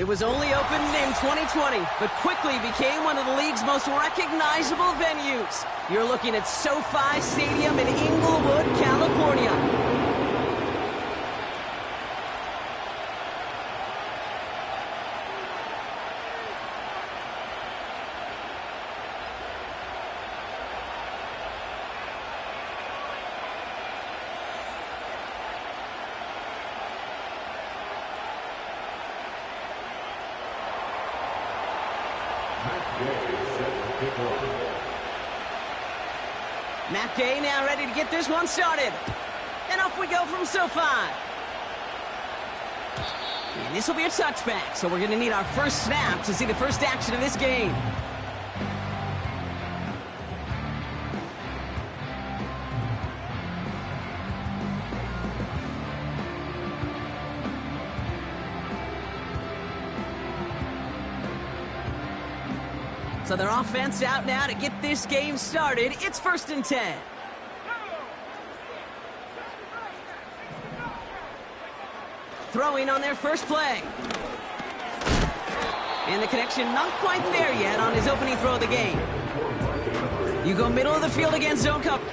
It was only opened in 2020, but quickly became one of the league's most recognizable venues. You're looking at SoFi Stadium in Inglewood, California. Matt Gay now ready to get this one started. And off we go from SoFi. And this will be a touchback, so we're going to need our first snap to see the first action of this game. So their offense out now to get this game started. It's 1st and 10. Throwing on their first play. And the connection not quite there yet on his opening throw of the game. You go middle of the field against zone cover.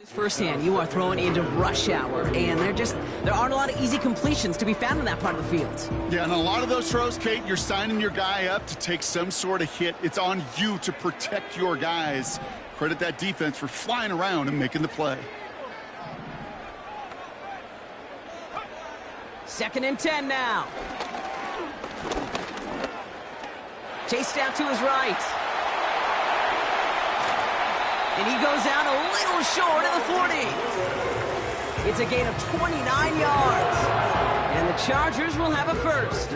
Firsthand, you are throwing into rush hour, and there aren't a lot of easy completions to be found in that part of the field. Yeah, and a lot of those throws, Kate, you're signing your guy up to take some sort of hit. It's on you to protect your guys. Credit that defense for flying around and making the play. 2nd and 10 now. Chased out to his right. And he goes out a little short of the 40. It's a gain of 29 yards. And the Chargers will have a first.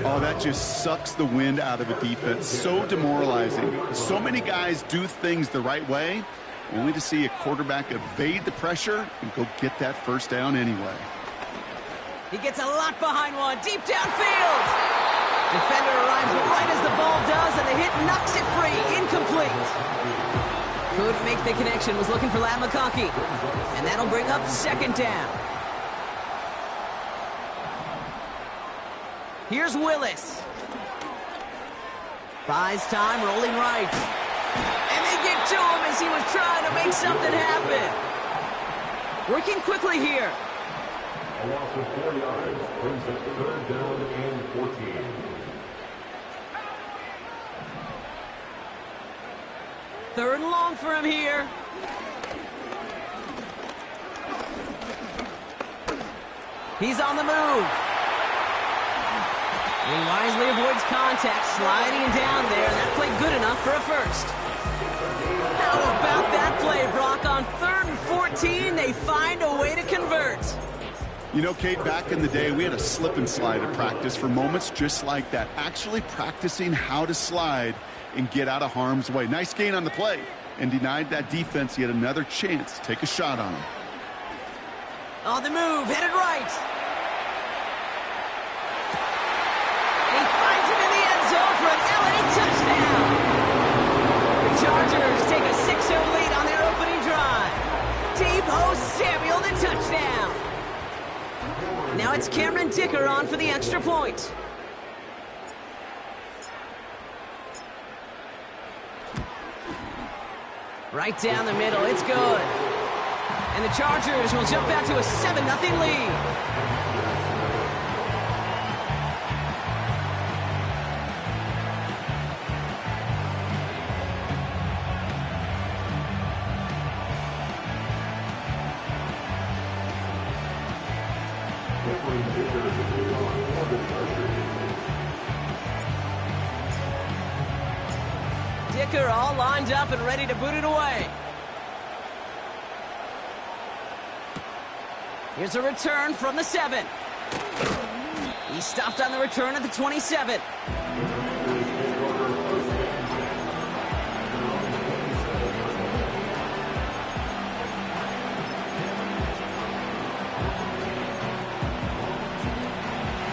Oh, that just sucks the wind out of a defense. So demoralizing. So many guys do things the right way, only to see a quarterback evade the pressure and go get that first down anyway. He gets a lot behind one, deep downfield. Defender arrives right as the ball does, and the hit knocks it free, incomplete. Couldn't make the connection, was looking for Lat McConkey. And that'll bring up 2nd down. Here's Willis. Buys time, rolling right. And they get to him as he was trying to make something happen. Working quickly here. A loss of 4 yards brings up 3rd down and 14. Third and long for him here. He's on the move. He wisely avoids contact, sliding down there. That played good enough for a first. How about that play, Brock? On 3rd and 14, they find a way to convert. You know, Kate, back in the day, we had a slip and slide at practice for moments just like that. Actually practicing how to slide and get out of harm's way. Nice gain on the play, and denied that defense yet another chance to take a shot on him. On the move, headed right. He finds him in the end zone for an LA touchdown. The Chargers take a 6-0 lead on their opening drive. Deebo Samuel, the touchdown. Now it's Cameron Dicker on for the extra point. Right down the middle, it's good. And the Chargers will jump out to a 7-0 lead. Dicker all lined up and ready to boot it away. Here's a return from the 7. He's stopped on the return at the 27.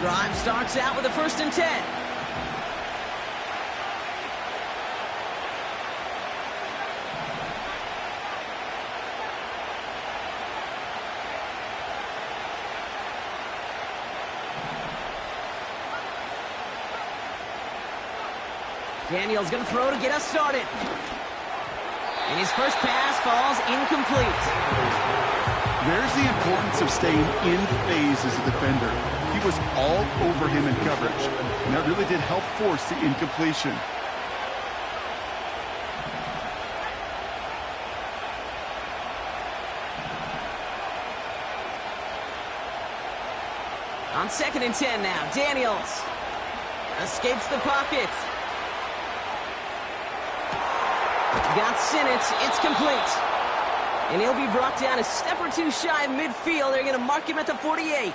Drive starts out with a 1st and 10. Daniels going to throw to get us started. And his first pass falls incomplete. There's the importance of staying in phase as a defender. He was all over him in coverage, and that really did help force the incompletion. On 2nd and 10 now, Daniels escapes the pocket. Got Sinnott, it's complete. And he'll be brought down a step or two shy of midfield. They're going to mark him at the 48.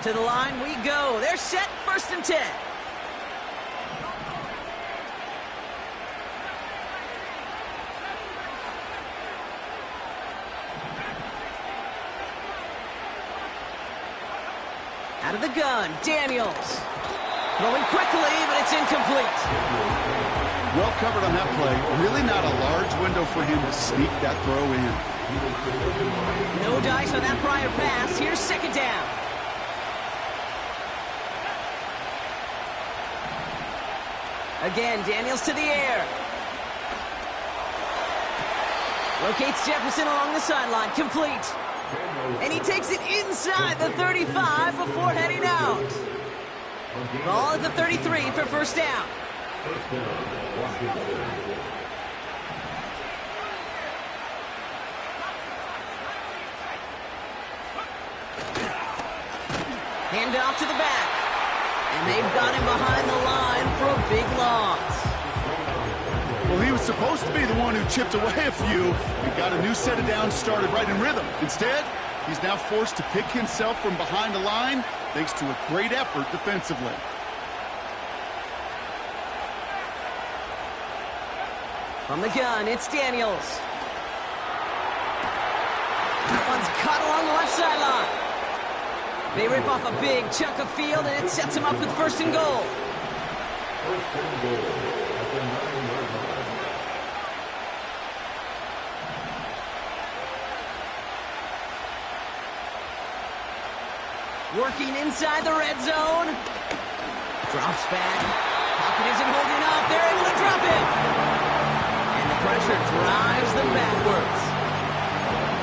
To the line we go. They're set, 1st and 10. Out of the gun, Daniels. Throwing quickly, but it's incomplete. Well covered on that play. Really not a large window for him to sneak that throw in. No dice on that prior pass. Here's 2nd down. Again, Daniels to the air. Locates Jefferson along the sideline. Complete. And he takes it inside the 35 before heading out. Ball at the 33 for 1st down. Hand off to the back. And they've got him behind the line for a big loss. Well, he was supposed to be the one who chipped away a few and got a new set of downs started right in rhythm. Instead, he's now forced to pick himself from behind the line thanks to a great effort defensively. From the gun, it's Daniels. That one's cut along the left sideline. They rip off a big chunk of field, and it sets him up with 1st and goal. 1st and goal at the 9-yard line. Working inside the red zone. Drops back. Pocket isn't holding up. They're able to drop it. And the pressure drives them backwards.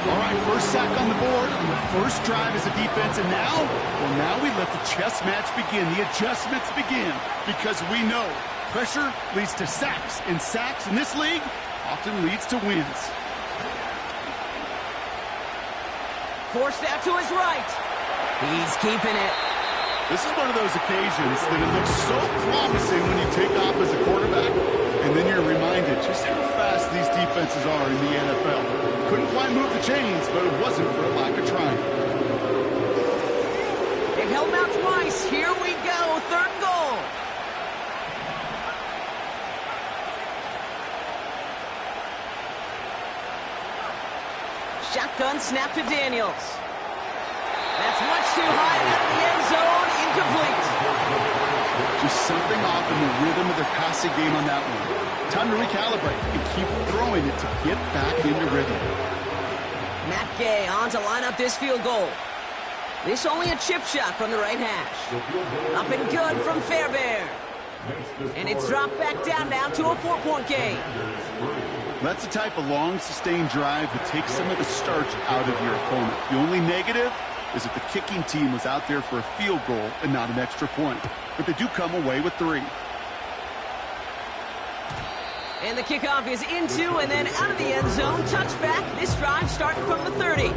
All right, 1st sack on the board on the 1st drive as a defense, and now we let the chess match begin. The adjustments begin, because we know pressure leads to sacks, and sacks in this league often leads to wins. Forced out to his right. He's keeping it. This is one of those occasions that it looks so promising when you take off as a quarterback, and then you're reminded just how fast these defenses are in the NFL. Couldn't quite move the chains, but it wasn't for a lack of trying. They've held him out twice. Here we go, 3rd and goal. Shotgun snap to Daniels. That's much too high and out of the end zone. Incomplete. Just something off in the rhythm of their passing game on that one. Time to recalibrate and keep throwing it to get back into rhythm. Matt Gay on to line up this field goal. This only a chip shot from the right hash. Up and good from Fairbairn. And it's dropped back down now to a 4-point game. That's the type of long, sustained drive that takes some of the starch out of your opponent. The only negative is that the kicking team was out there for a field goal and not an extra point. But they do come away with 3. And the kickoff is into and then out of the end zone. Touchback. This drive starting from the 30.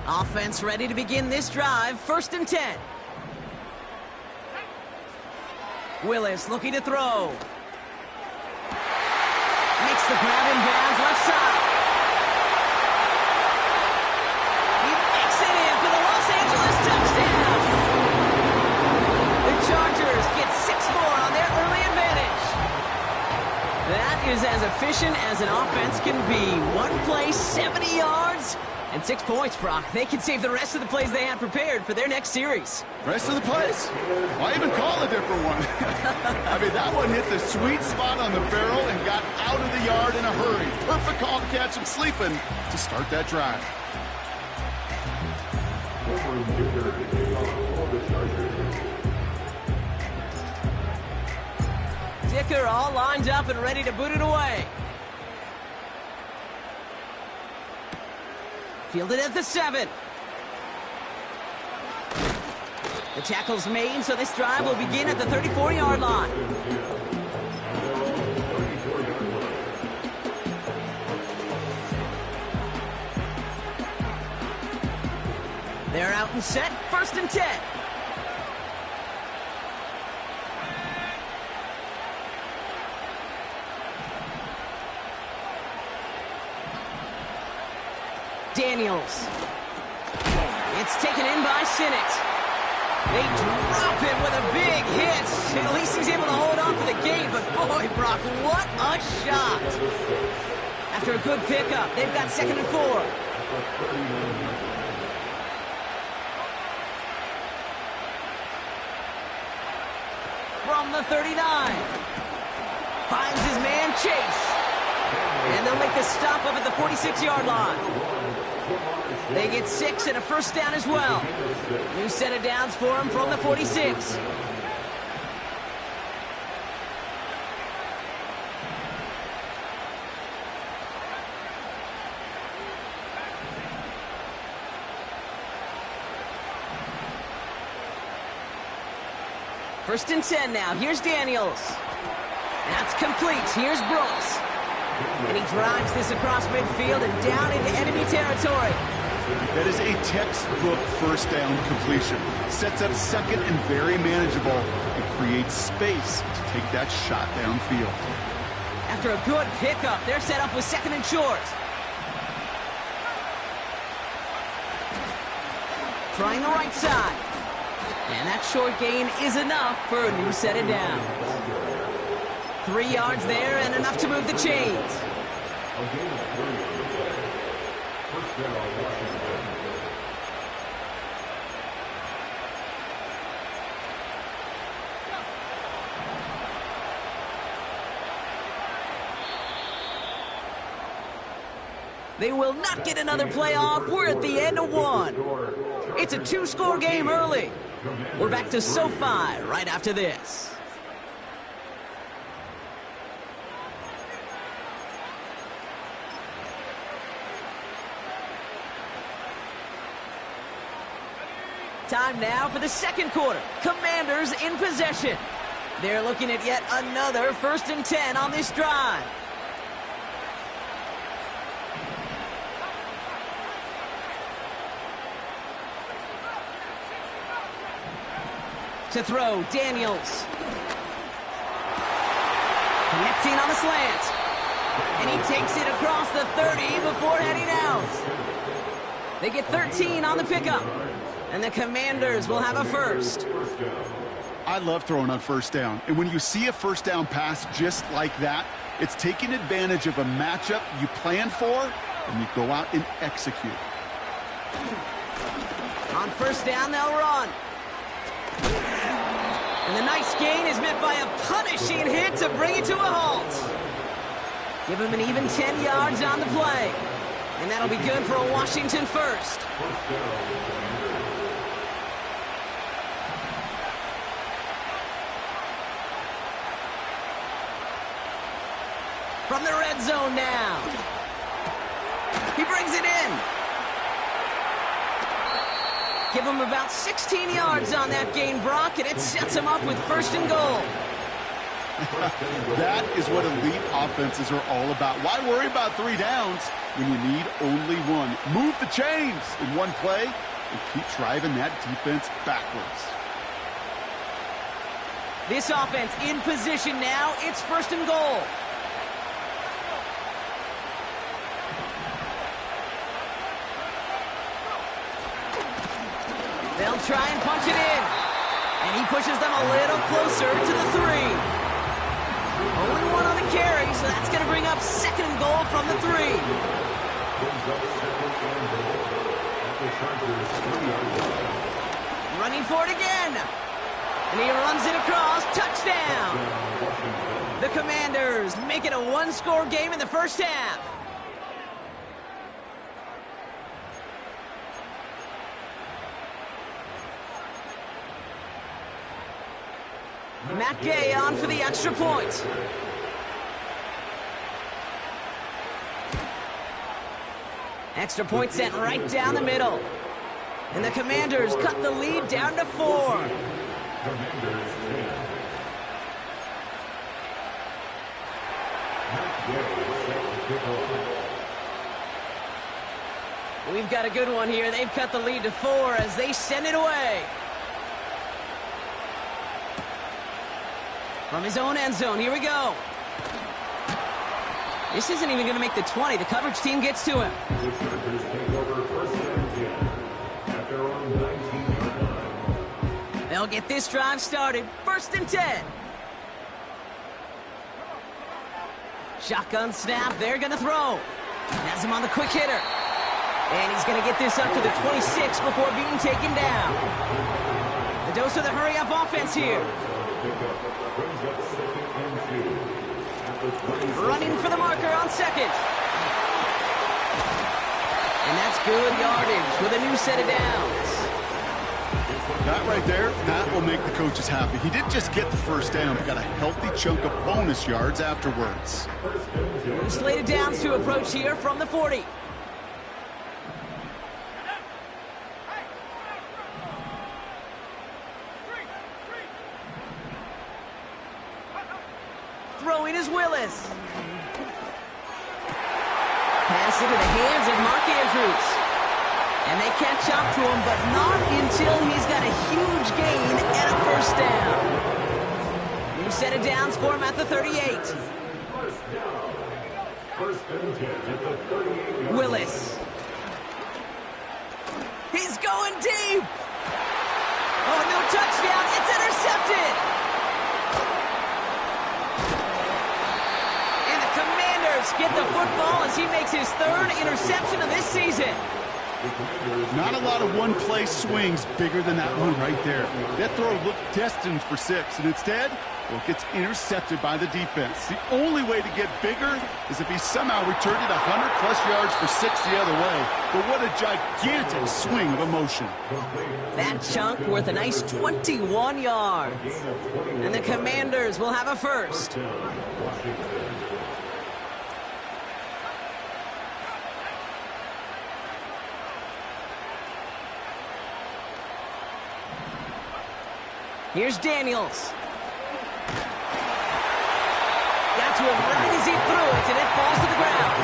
Offense ready to begin this drive. 1st and 10. Willis looking to throw. the grab in bounds left side. He makes it in for the Los Angeles touchdown. The Chargers get 6 more on their early advantage. That is as efficient as an offense can be. One play, 70 yards, and 6 points, Brock. They can save the rest of the plays they had prepared for their next series. Rest of the plays? Why even call a different one? I mean, that one hit the sweet spot on the barrel and got out of the yard in a hurry. Perfect call to catch him sleeping to start that drive. Dicker all lined up and ready to boot it away. Fielded at the 7. The tackle's made, so this drive will begin at the 34-yard line. They're out and set, 1st and 10. Daniels. It's taken in by Sinnott. They drop him with a big hit. At least he's able to hold on for the game, but boy, Brock, what a shot. After a good pickup, they've got 2nd and 4. From the 39. Finds his man Chase. And they'll make the stop up at the 46-yard line. They get 6 and a 1st down as well. New set of downs for him from the 46. First and 10 now. Here's Daniels. That's complete. Here's Brooks. And he drives this across midfield and down into enemy territory. That is a textbook 1st down completion. Sets up 2nd and very manageable and creates space to take that shot downfield. After a good pickup, they're set up with 2nd and short. Trying the right side. And that short gain is enough for a new set of downs. 3 yards there and enough to move the chains. They will not get another play off. We're at the end of 1. It's a 2-score game early. We're back to SoFi right after this. Time now for the 2nd quarter. Commanders in possession. They're looking at yet another 1st and 10 on this drive. To throw, Daniels. Connecting on the slant. And he takes it across the 30 before heading out. They get 13 on the pickup. And the Commanders will have a 1st. I love throwing on 1st down. And when you see a 1st down pass just like that, it's taking advantage of a matchup you planned for, and you go out and execute. On 1st down, they'll run. And the nice gain is met by a punishing hit to bring it to a halt. Give him an even 10 yards on the play. And that'll be good for a Washington 1st. From the red zone now. He brings it in. Give him about 16 yards on that gain, Brock, and it sets him up with 1st and goal. That is what elite offenses are all about. Why worry about 3 downs when you need only 1? Move the chains in one play and keep driving that defense backwards. This offense in position now. It's 1st and goal. They'll try and punch it in. And he pushes them a little closer to the 3. Only one on the carry, so that's going to bring up 2nd and goal from the 3. Running for it again. And he runs it across. Touchdown. The Commanders make it a 1-score game in the first half. Matt Gay on for the extra point. Extra point sent right down the middle. And the Commanders cut the lead down to 4. We've got a good one here. They've cut the lead to 4 as they send it away. From his own end zone, here we go. This isn't even going to make the 20. The coverage team gets to him. The Chargers take over 1st and 10 at their own 19-yard line. They'll get this drive started. 1st and 10. Shotgun snap. They're going to throw. Has him on the quick hitter. And he's going to get this up to the 26 before being taken down. The dose of the hurry-up offense here. Running for the marker on 2nd. And that's good yardage with a new set of downs. That right there, that will make the coaches happy. He didn't just get the 1st down, but got a healthy chunk of bonus yards afterwards. New slated downs to approach here from the 40. Throwing is Willis. Pass into the hands of Mark Andrews. And they catch up to him, but not until he's got a huge gain and a 1st down. New set of downs for him at the 38. 1st and 10 at the 38. Willis. He's going deep. Oh, no touchdown. It's intercepted. And the Commanders get the football as he makes his 3rd interception of this season. Not a lot of one-play swings bigger than that one right there. That throw looked destined for 6, and instead, well, it gets intercepted by the defense. The only way to get bigger is if he somehow returned it 100-plus yards for 6 the other way. But what a gigantic swing of emotion. That chunk worth a nice 21 yards. And the Commanders will have a 1st. Here's Daniels. Got to him right as he threw it, and it falls to the ground.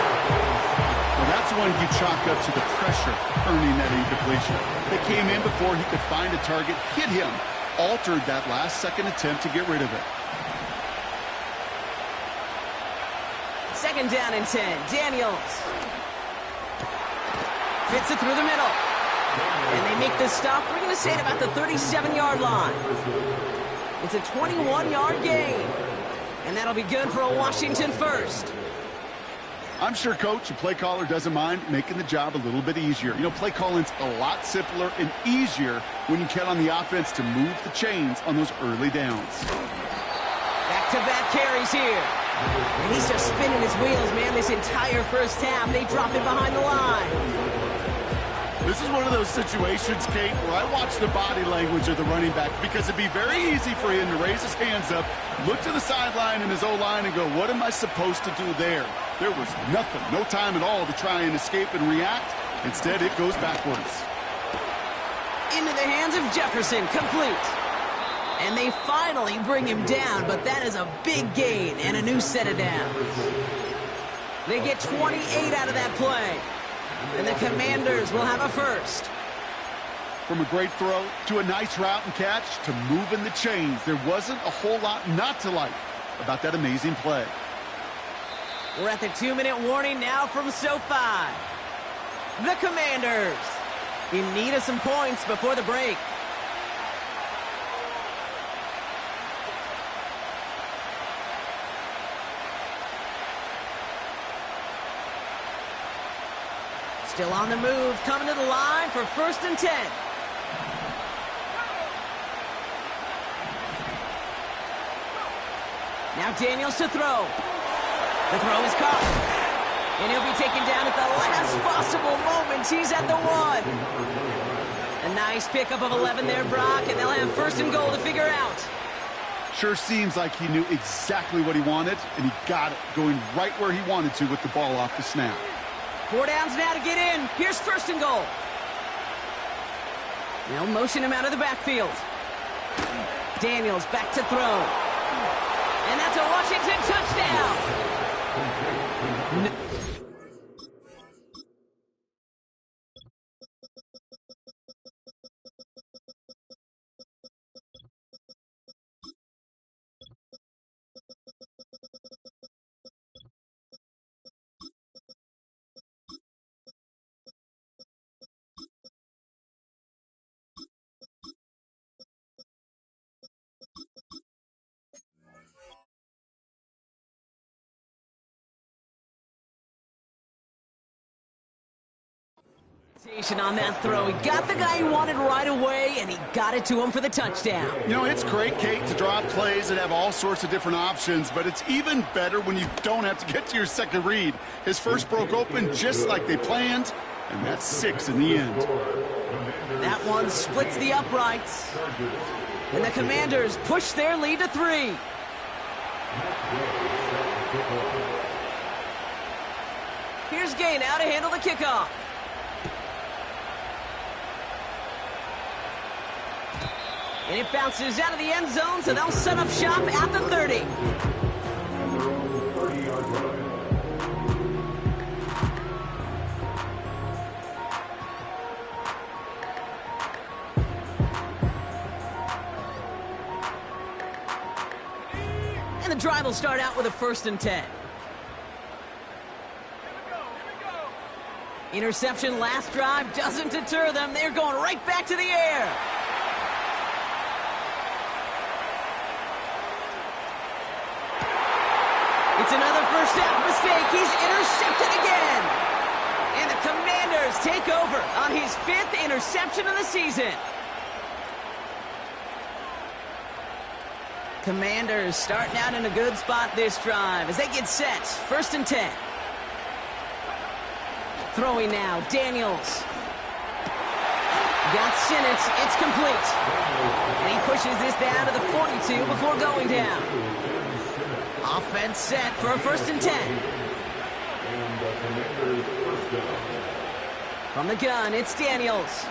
Well, that's one you chalk up to the pressure earning that incompletion. They came in before he could find a target, hit him, altered that last-second attempt to get rid of it. 2nd down and 10. Daniels. Fits it through the middle. And they make the stop, we're going to say, at about the 37-yard line. It's a 21-yard gain. And that'll be good for a Washington 1st. I'm sure Coach, the play caller, doesn't mind making the job a little bit easier. You know, play calling's a lot simpler and easier when you count on the offense to move the chains on those early downs. Back-to-back carries here. And he's just spinning his wheels, man, this entire first half. They drop it behind the line. This is one of those situations, Kate, where I watch the body language of the running back because it'd be very easy for him to raise his hands up, look to the sideline and his O-line and go, what am I supposed to do there? There was nothing, no time at all to try and escape and react. Instead, it goes backwards. Into the hands of Jefferson, complete. And they finally bring him down, but that is a big gain and a new set of downs. They get 28 out of that play. And the Commanders will have a 1st. From a great throw to a nice route and catch to moving the chains, there wasn't a whole lot not to like about that amazing play. We're at the 2-minute warning now from SoFi. The Commanders in need of some points before the break. Still on the move, coming to the line for 1st and 10. Now Daniels to throw. The throw is caught. And he'll be taken down at the last possible moment. He's at the 1. A nice pickup of 11 there, Brock, and they'll have 1st and goal to figure out. Sure seems like he knew exactly what he wanted, and he got it, going right where he wanted to with the ball off the snap. 4 downs now to get in. Here's 1st and goal. They'll motion him out of the backfield. Daniels back to throw. And that's a Washington touchdown. On that throw. He got the guy he wanted right away, and he got it to him for the touchdown. You know, it's great, Kate, to draw plays and have all sorts of different options, but it's even better when you don't have to get to your second read. His first broke open just like they planned, and that's 6 in the end. That one splits the uprights, and the Commanders push their lead to 3. Here's Gay now to handle the kickoff. And it bounces out of the end zone, so they'll set up shop at the 30. And the drive will start out with a 1st and 10. Interception last drive doesn't deter them. They're going right back to the air. It's another first half mistake. He's intercepted again. And the Commanders take over on his 5th interception of the season. Commanders starting out in a good spot this drive as they get set. 1st and 10. Throwing now, Daniels. Got Sinnott. It's complete. And he pushes this down to the 42 before going down. Offense set for a 1st and 10. From the gun, it's Daniels.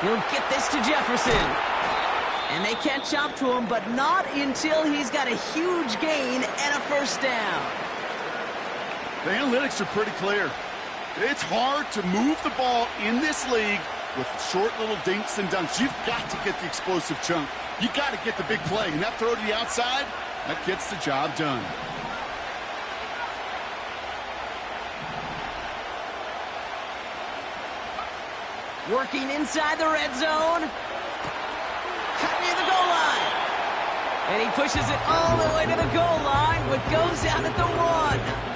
He'll get this to Jefferson. And they catch up to him, but not until he's got a huge gain and a 1st down. The analytics are pretty clear. It's hard to move the ball in this league with short little dinks and dunks. You've got to get the explosive chunk. You got to get the big play. And that throw to the outside, that gets the job done. Working inside the red zone. Cut near the goal line. And he pushes it all the way to the goal line, but goes out at the 1.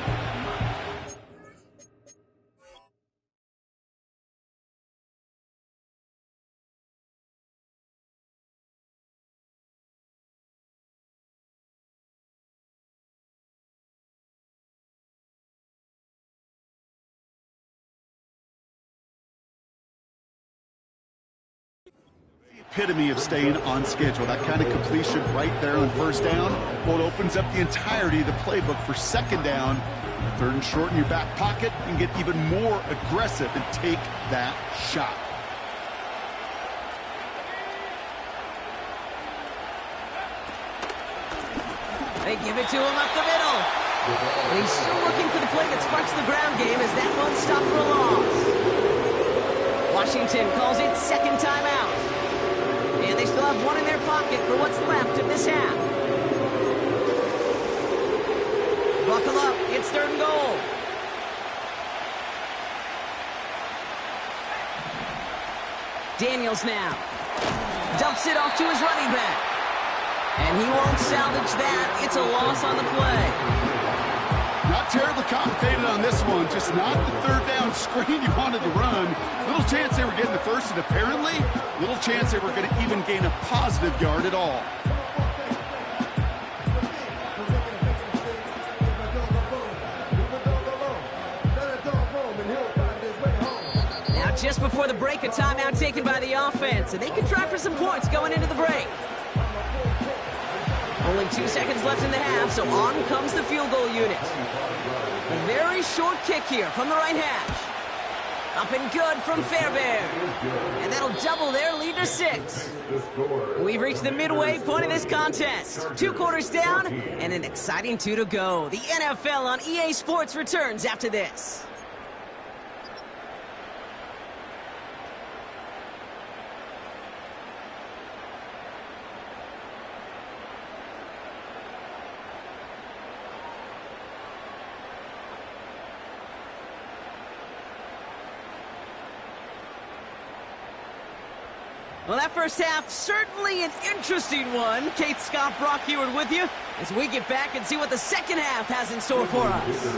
Epitome of staying on schedule. That kind of completion right there on 1st down. Well, it opens up the entirety of the playbook for 2nd down. 3rd and short in your back pocket and get even more aggressive and take that shot. They give it to him up the middle. And he's still looking for the play that sparks the ground game as that one stopped for a loss. Washington calls it 2nd timeout. And they still have 1 in their pocket for what's left of this half. Buckle up. It's 3rd and goal. Daniels now. Dumps it off to his running back. And he won't salvage that. It's a loss on the play. Not terribly complicated on this one. Just not the third down screen you wanted to run. Little chance they were getting the first, and apparently little chance they were going to even gain a positive yard at all. Now just before the break, a timeout taken by the offense, and they can try for some points going into the break. Only 2 seconds left in the half, so on comes the field goal unit. A very short kick here from the right hash. Up and good from Fairbairn. And that'll double their lead to 6. We've reached the midway point of this contest. 2 quarters down and an exciting 2 to go. The NFL on EA Sports returns after this. Well, that first half, certainly an interesting one. Kate Scott, Brock Heward with you as we get back and see what the second half has in store for us.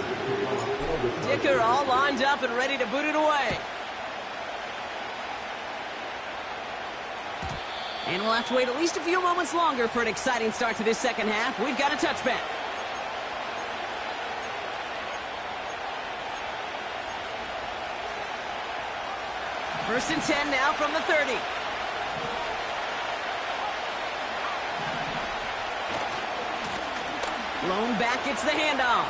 Dicker all lined up and ready to boot it away. And we'll have to wait at least a few moments longer for an exciting start to this second half. We've got a touchback. First and 10 now from the 30. Lone back gets the handoff.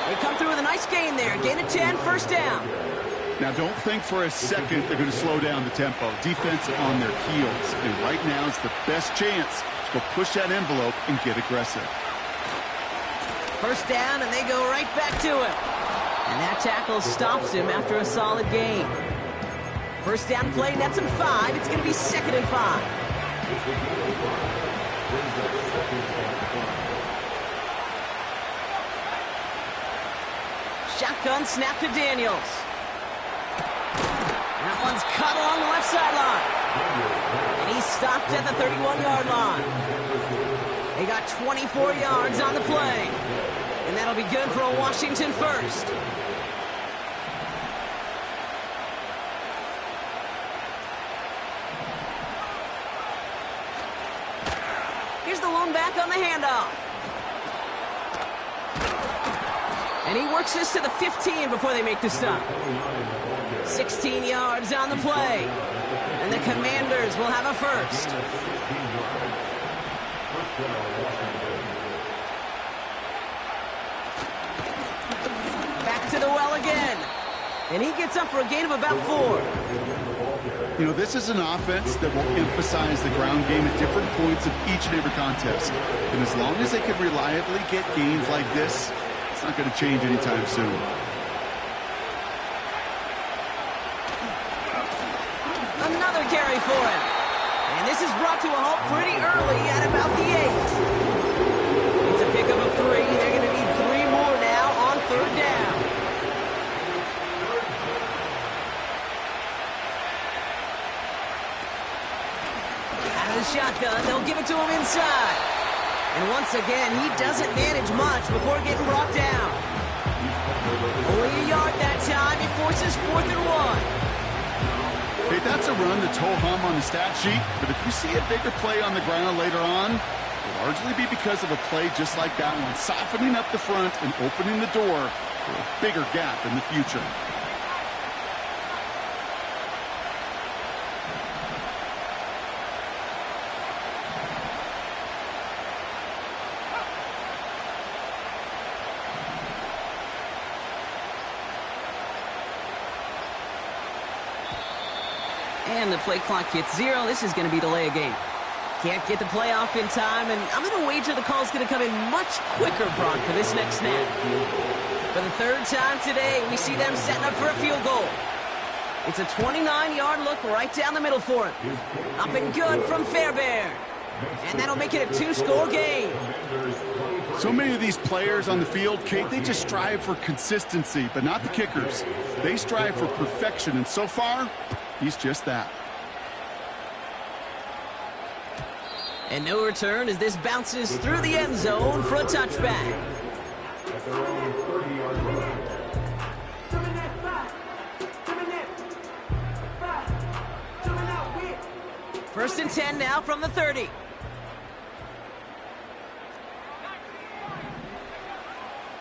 They come through with a nice gain there. Gain of 10, first down. Now, don't think for a second they're going to slow down the tempo. Defense on their heels. And right now is the best chance to go push that envelope and get aggressive. First down, and they go right back to him. And that tackle stops him after a solid gain. First down play, nets him 5. It's going to be 2nd and 5. Shotgun snap to Daniels. That one's cut along the left sideline. And he's stopped at the 31-yard line. They got 24 yards on the play. And that'll be good for a Washington first. Here's the lone back on the handoff. And he works this to the 15 before they make the stop. 16 yards on the play. And the Commanders will have a first. Back to the well again. And he gets up for a gain of about 4. You know, this is an offense that will emphasize the ground game at different points of each and every contest. And as long as they can reliably get gains like this, it's not going to change anytime soon. Another carry for him. And this is brought to a halt pretty early at about the 8. It's a pickup of 3. They're going to need 3 more now on 3rd down. Out of the shotgun, they'll give it to him inside. And once again, he doesn't manage much before getting brought down. Only a yard that time. It forces 4th and 1. Hey, that's a run that's ho-hum on the stat sheet, but if you see a bigger play on the ground later on, it'll largely be because of a play just like that one, softening up the front and opening the door for a bigger gap in the future. And the play clock hits 0. This is going to be delay a game. Can't get the play off in time, and I'm going to wager the call's going to come in much quicker, Brock, for this next snap. For the 3rd time today, we see them setting up for a field goal. It's a 29-yard look right down the middle for him. Up and good from Fairbairn. And that'll make it a 2-score game. So many of these players on the field, Kate, they just strive for consistency, but not the kickers. They strive for perfection, and so far, he's just that. And no return as this bounces through the end zone for a touchback. At their own 30-yard line. First and 10 now from the 30.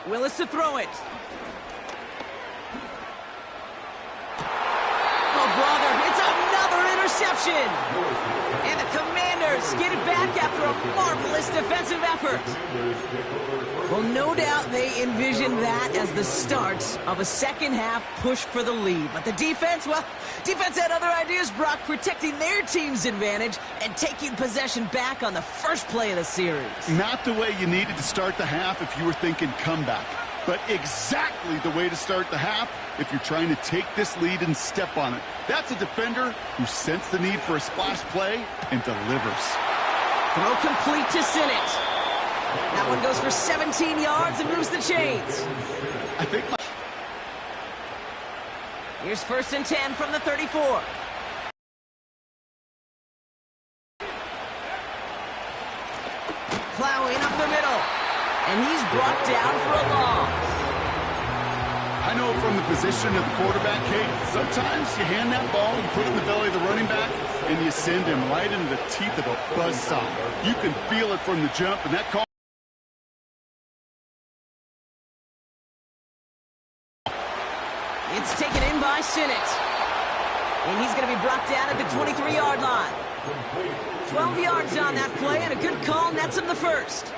Willis to throw it. Oh, brother, it's another interception. And the Commanders get it back after a marvelous defensive effort. Well, no doubt they envisioned that as the start of a second-half push for the lead. But the defense, well, defense had other ideas, Brock, protecting their team's advantage and taking possession back on the first play of the series. Not the way you needed to start the half if you were thinking comeback, but exactly the way to start the half if you're trying to take this lead and step on it. That's a defender who sensed the need for a splash play and delivers. Throw complete to Sinnott. That one goes for 17 yards and moves the chains. I think Here's first and 10 from the 34. Plowing up the middle. And he's brought down for a loss. I know from the position of the quarterback, Kate, sometimes you hand that ball, you put it in the belly of the running back, and you send him right into the teeth of a buzzsaw. You can feel it from the jump, and that call. It's taken in by Sinnott. And he's going to be brought down at the 23-yard line. 12 yards on that play, and a good call nets him the first.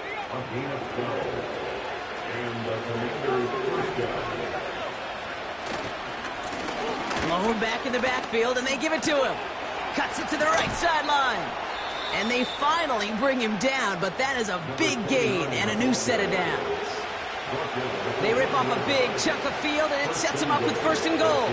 Low back in the backfield, and they give it to him. Cuts it to the right sideline. And they finally bring him down, but that is a big gain and a new set of downs. They rip off a big chunk of field, and it sets him up with first and goal.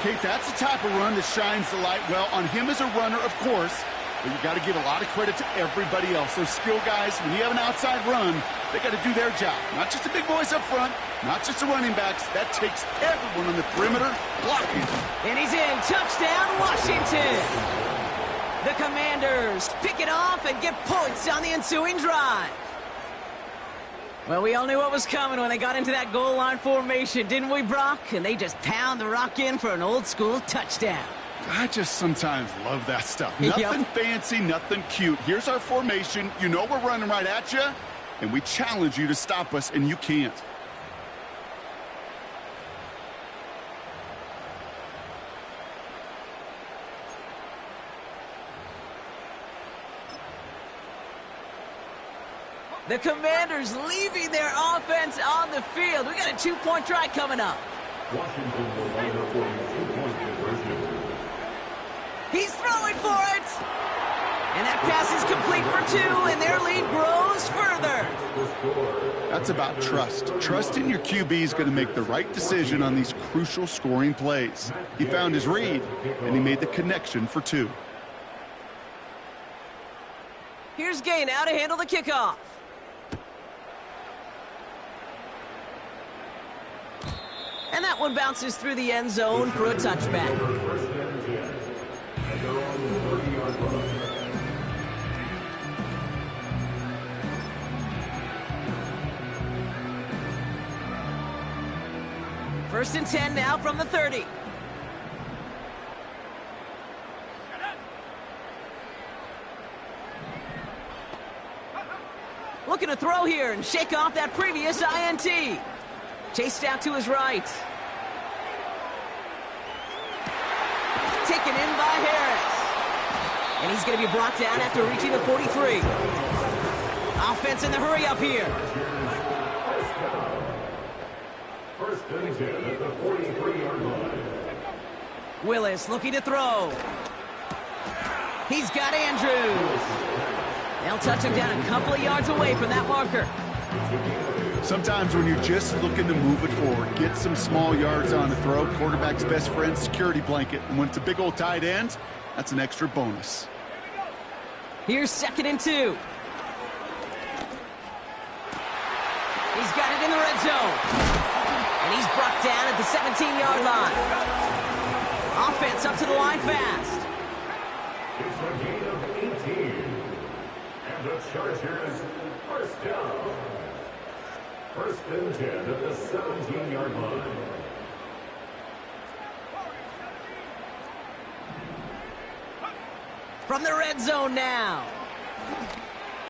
Kate, that's the type of run that shines the light well on him as a runner, of course, but you got to give a lot of credit to everybody else. Those skill guys, when you have an outside run, they got to do their job. Not just the big boys up front, not just the running backs. That takes everyone on the perimeter blocking. And he's in. Touchdown, Washington. The Commanders pick it off and get points on the ensuing drive. Well, we all knew what was coming when they got into that goal line formation, didn't we, Brock? And they just pound the rock in for an old-school touchdown. I just sometimes love that stuff. Nothing fancy, nothing cute. Here's our formation. You know we're running right at you, and we challenge you to stop us, and you can't. The Commanders leaving their offense on the field. We got a 2-point try coming up. Washington will line up for a 2-point conversion. He's throwing for it. And that pass is complete for 2, and their lead grows further. That's about trust. Trusting your QB is going to make the right decision on these crucial scoring plays. He found his read, and he made the connection for 2. Here's Gay now to handle the kickoff. And that one bounces through the end zone for a touchback. First and 10. At their own 30-yard line. First and 10 now from the 30. Looking to throw here and shake off that previous INT. Chased out to his right. Taken in by Harris. And he's going to be brought down after reaching the 43. Offense in the hurry up here. First and 10 at the 43-yard line. Willis looking to throw. He's got Andrews. They'll touch him down a couple of yards away from that marker. Sometimes when you're just looking to move it forward, get some small yards on the throw, quarterback's best friend, security blanket. And when it's a big old tight end, that's an extra bonus. Here's 2nd and 2. He's got it in the red zone. And he's brought down at the 17-yard line. Offense up to the line fast. It's a gain of 18. And the Chargers, first down. 1st and 10 at the 17-yard line. From the red zone now.